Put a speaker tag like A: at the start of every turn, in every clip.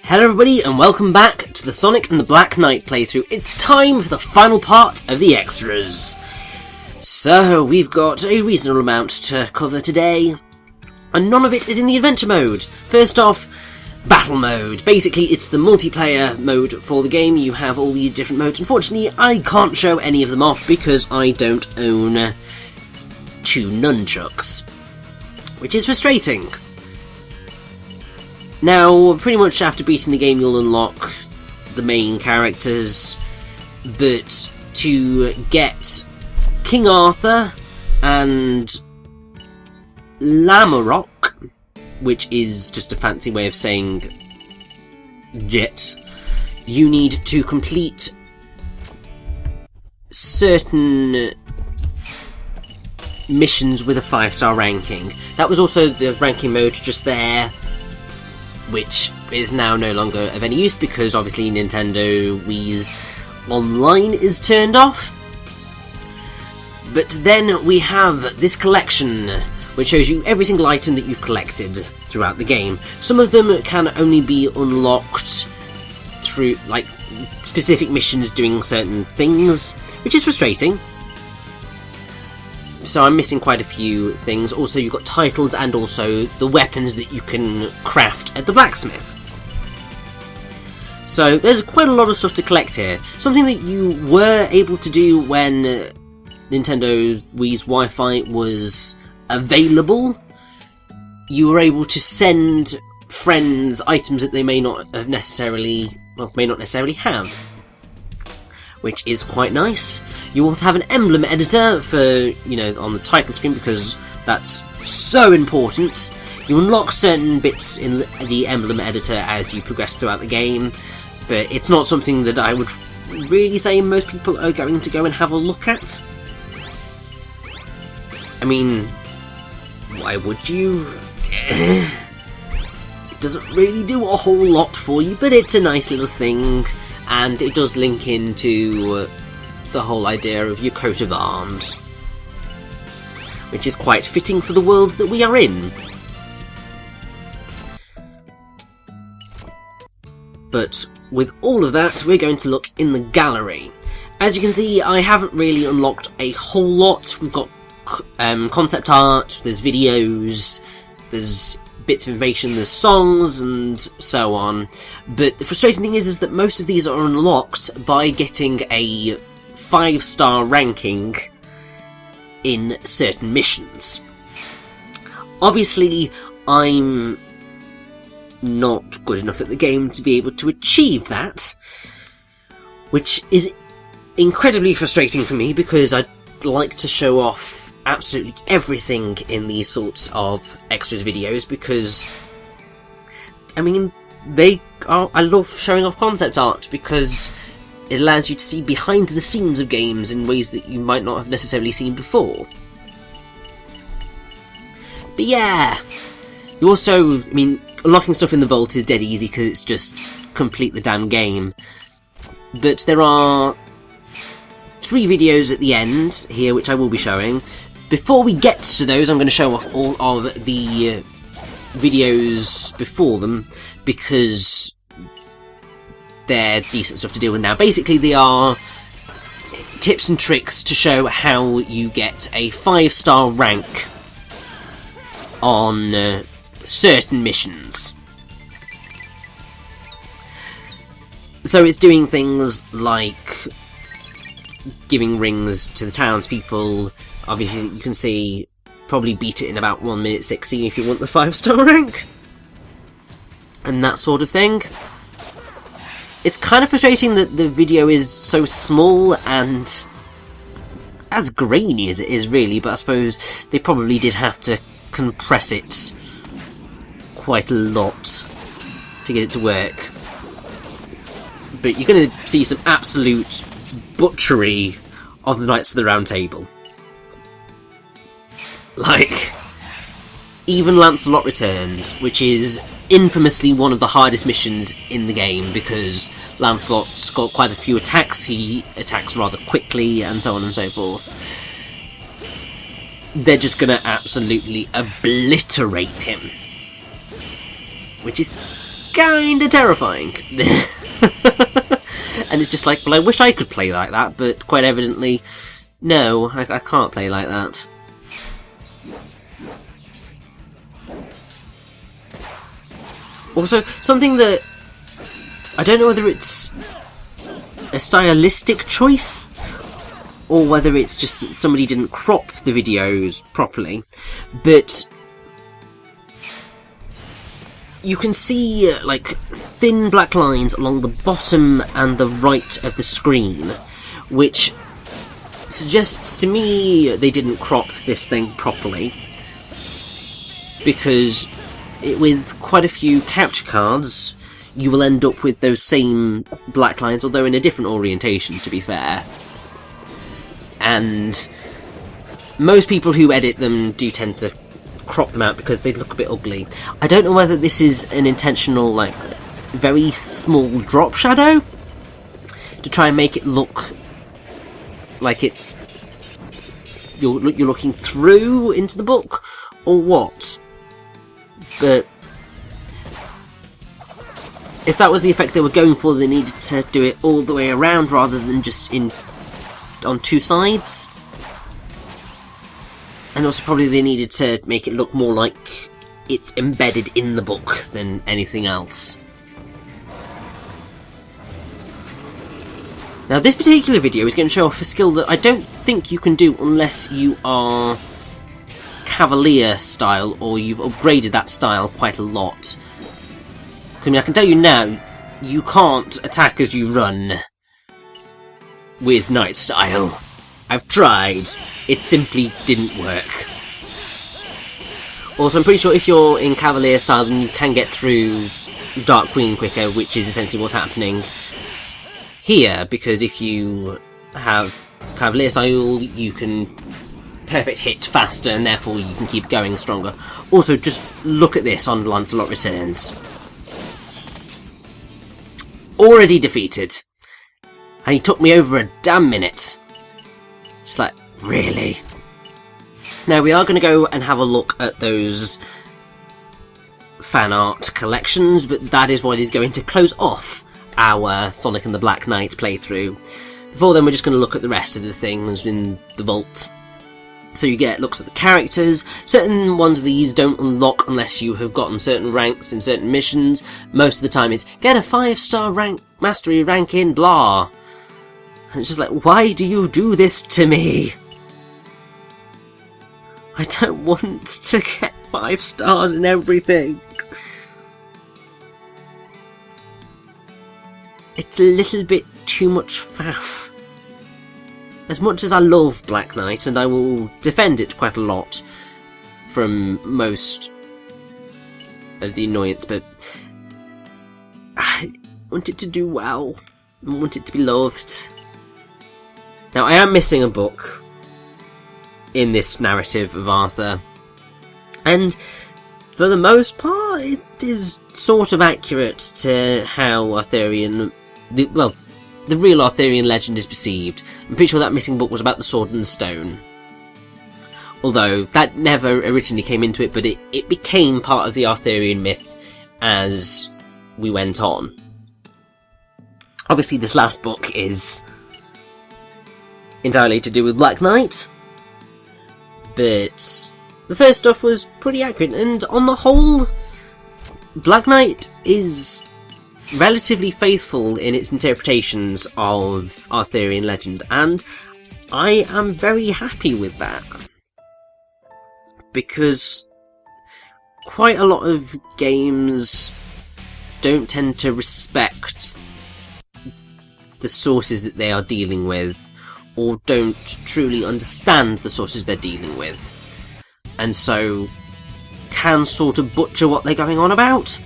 A: Hello everybody and welcome back to the Sonic and the Black Knight playthrough. It's time for the final part of the extras. So, we've got a reasonable amount to cover today, and none of it is in the adventure mode. First off, battle mode. Basically, it's the multiplayer mode for the game. You have all these different modes. Unfortunately, I can't show any of them off because I don't own two nunchucks, which is frustrating. Now, pretty much after beating the game, you'll unlock the main characters, but to get King Arthur and Lamarok, which is just a fancy way of saying Jet, you need to complete certain missions with a 5-star ranking. That was also the ranking mode just there, which is now no longer of any use because obviously Nintendo Wii's online is turned off. But then we have this collection which shows you every single item that you've collected throughout the game. Some of them can only be unlocked through like specific missions doing certain things, which is frustrating. So I'm missing quite a few things. Also, you've got titles and also the weapons that you can craft at the blacksmith. So there's quite a lot of stuff to collect here. Something that you were able to do when Nintendo Wii's Wi-Fi was available. You were able to send friends items that they may not necessarily have, which is quite nice. You also have an emblem editor for, on the title screen because that's so important. You unlock certain bits in the emblem editor as you progress throughout the game, but it's not something that I would really say most people are going to go and have a look at. I mean, why would you? It doesn't really do a whole lot for you, but it's a nice little thing. And it does link into the whole idea of your coat of arms, which is quite fitting for the world that we are in. But with all of that, we're going to look in the gallery. As you can see, I haven't really unlocked a whole lot. We've got concept art, there's videos, there's bits of information, there's songs and so on, but the frustrating thing is that most of these are unlocked by getting a 5-star ranking in certain missions. Obviously, I'm not good enough at the game to be able to achieve that, which is incredibly frustrating for me because I'd like to show off absolutely everything in these sorts of extras videos because, I mean, I love showing off concept art because it allows you to see behind the scenes of games in ways that you might not have necessarily seen before. But yeah, you also, unlocking stuff in the vault is dead easy because it's just complete the damn game. But there are 3 videos at the end here which I will be showing. Before we get to those, I'm going to show off all of the videos before them, because they're decent stuff to deal with now. Basically, they are tips and tricks to show how you get a 5-star rank on certain missions. So it's doing things like giving rings to the townspeople. Obviously, you can see, probably beat it in about 1 minute 16 if you want the 5-star rank. And that sort of thing. It's kind of frustrating that the video is so small and as grainy as it is, really, but I suppose they probably did have to compress it quite a lot to get it to work. But you're going to see some absolute butchery of the Knights of the Round Table. Like, even Lancelot Returns, which is infamously one of the hardest missions in the game because Lancelot's got quite a few attacks, he attacks rather quickly and so on and so forth. They're just going to absolutely obliterate him, which is kinda terrifying. And it's just like, well, I wish I could play like that, but quite evidently, no, I can't play like that. Also, something that I don't know whether it's a stylistic choice or whether it's just that somebody didn't crop the videos properly, but you can see like thin black lines along the bottom and the right of the screen, which suggests to me they didn't crop this thing properly, because with quite a few capture cards you will end up with those same black lines, although in a different orientation, to be fair. And most people who edit them do tend to crop them out because they look a bit ugly. I don't know whether this is an intentional, like, very small drop shadow to try and make it look like it's you're looking through into the book, or what. But if that was the effect they were going for, they needed to do it all the way around rather than just on two sides. And also probably they needed to make it look more like it's embedded in the book than anything else. Now this particular video is going to show off a skill that I don't think you can do unless you are Cavalier style, or you've upgraded that style quite a lot. I mean, I can tell you now, you can't attack as you run with Knight style. I've tried, it simply didn't work. Also, I'm pretty sure if you're in Cavalier style, then you can get through Dark Queen quicker, which is essentially what's happening here, because if you have Cavalier style, you can perfect hit faster, and therefore you can keep going stronger. Also, just look at this on Lancelot Returns. Already defeated. And he took me over a damn minute. Just like, really? Now, we are going to go and have a look at those fan art collections, but that is what is going to close off our Sonic and the Black Knight playthrough. Before then, we're just going to look at the rest of the things in the vault. So you get looks at the characters. Certain ones of these don't unlock unless you have gotten certain ranks in certain missions. Most of the time it's, get a 5-star rank, mastery rank in blah. And it's just like, why do you do this to me? I don't want to get 5 stars in everything. It's a little bit too much faff. As much as I love Black Knight, and I will defend it quite a lot from most of the annoyance, but I want it to do well. I want it to be loved. Now, I am missing a book in this narrative of Arthur, and for the most part, it is sort of accurate to how Arthurian, the real Arthurian legend is perceived. I'm pretty sure that missing book was about the Sword and the Stone. Although, that never originally came into it, but it became part of the Arthurian myth as we went on. Obviously, this last book is entirely to do with Black Knight, but the first stuff was pretty accurate, and on the whole, Black Knight is relatively faithful in its interpretations of Arthurian legend, and I am very happy with that, because quite a lot of games don't tend to respect the sources that they are dealing with, or don't truly understand the sources they're dealing with, and so can sort of butcher what they're going on about,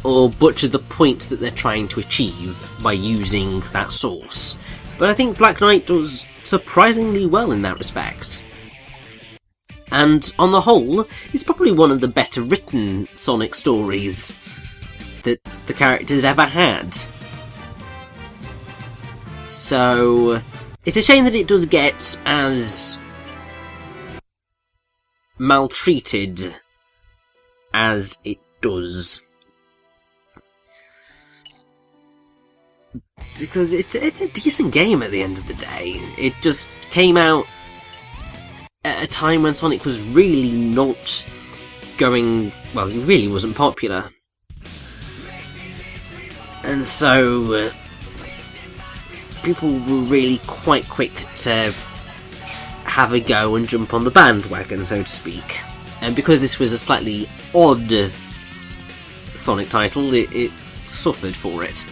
A: or butcher the point that they're trying to achieve by using that source. But I think Black Knight does surprisingly well in that respect. And on the whole, it's probably one of the better written Sonic stories that the characters ever had. So it's a shame that it does get as maltreated as it does. because it's a decent game at the end of the day. It just came out at a time when Sonic was really not going... well, he really wasn't popular. And so people were really quite quick to have a go and jump on the bandwagon, so to speak. And because this was a slightly odd Sonic title, it suffered for it.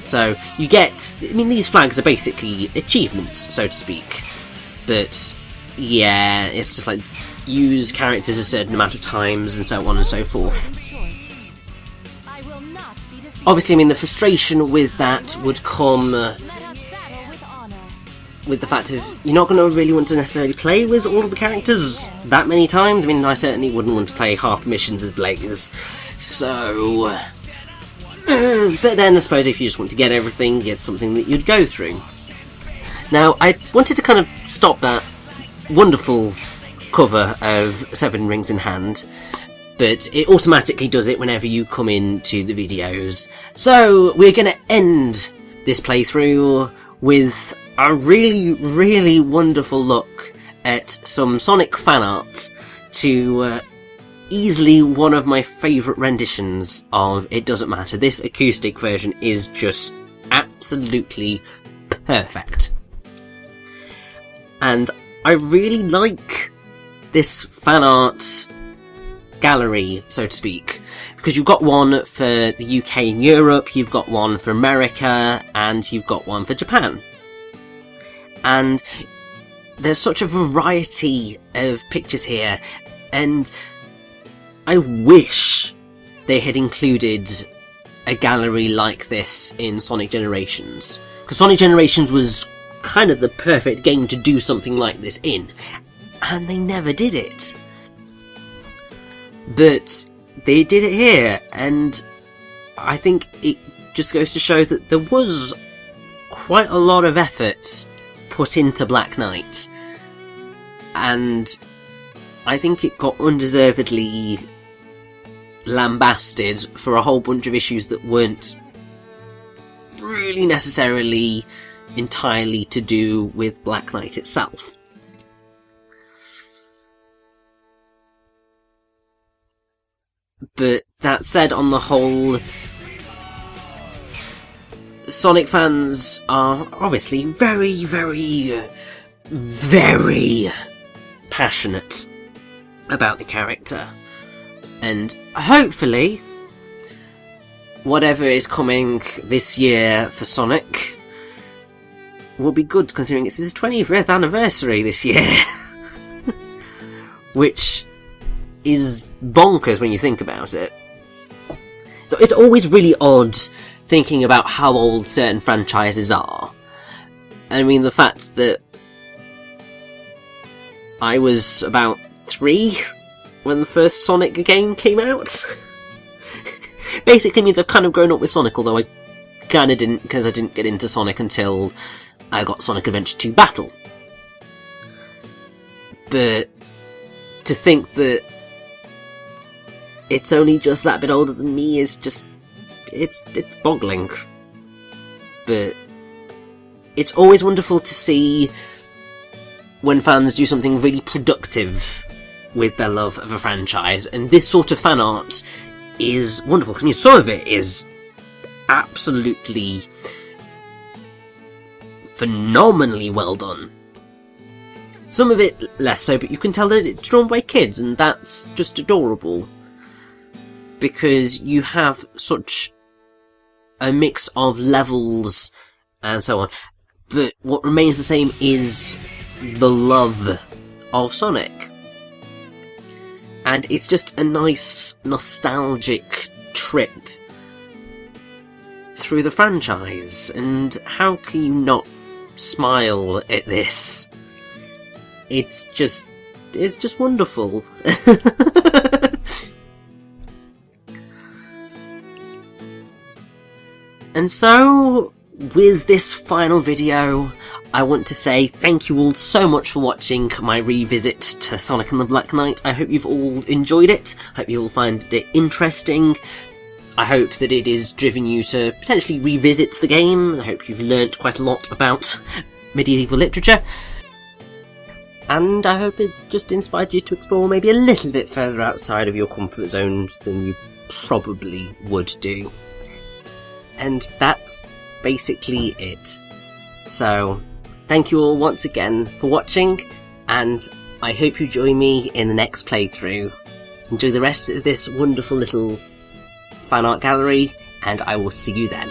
A: So you get... I mean, these flags are basically achievements, so to speak. But yeah, it's just like use characters a certain amount of times and so on and so forth. Obviously, I mean, the frustration with that would come with the fact of you're not going to really want to necessarily play with all of the characters that many times. I mean, I certainly wouldn't want to play half the missions as Blaze. So... but then I suppose if you just want to get everything, it's something that you'd go through. Now, I wanted to kind of stop that wonderful cover of Seven Rings in Hand, but it automatically does it whenever you come into the videos. So, we're going to end this playthrough with a really, really wonderful look at some Sonic fan art to easily one of my favourite renditions of It Doesn't Matter. This acoustic version is just absolutely perfect. And I really like this fan art gallery, so to speak, because you've got one for the UK and Europe, you've got one for America, and you've got one for Japan. And there's such a variety of pictures here, and I wish they had included a gallery like this in Sonic Generations, because Sonic Generations was kind of the perfect game to do something like this in, and they never did it. But they did it here, and I think it just goes to show that there was quite a lot of effort put into Black Knight, and I think it got undeservedly lambasted for a whole bunch of issues that weren't really necessarily entirely to do with Black Knight itself. But that said, on the whole, Sonic fans are obviously very, very, very passionate about the character. And hopefully, whatever is coming this year for Sonic will be good, considering it's his 25th anniversary this year. Which is bonkers when you think about it. So it's always really odd thinking about how old certain franchises are. I mean, the fact that I was about 3 when the first Sonic game came out basically means I've kind of grown up with Sonic, although I kind of didn't, because I didn't get into Sonic until I got Sonic Adventure 2 Battle. But to think that it's only just that bit older than me is just... It's boggling. But it's always wonderful to see when fans do something really productive with their love of a franchise, and this sort of fan art is wonderful, because I mean, some of it is absolutely phenomenally well done. Some of it less so, but you can tell that it's drawn by kids, and that's just adorable. Because you have such a mix of levels and so on, but what remains the same is the love of Sonic. And it's just a nice, nostalgic trip through the franchise, and how can you not smile at this? It's just wonderful. And so, with this final video, I want to say thank you all so much for watching my revisit to Sonic and the Black Knight. I hope you've all enjoyed it. I hope you all find it interesting. I hope that it has driven you to potentially revisit the game. I hope you've learnt quite a lot about medieval literature. And I hope it's just inspired you to explore maybe a little bit further outside of your comfort zones than you probably would do. And that's basically it. So, thank you all once again for watching, and I hope you join me in the next playthrough. Enjoy the rest of this wonderful little fan art gallery, and I will see you then.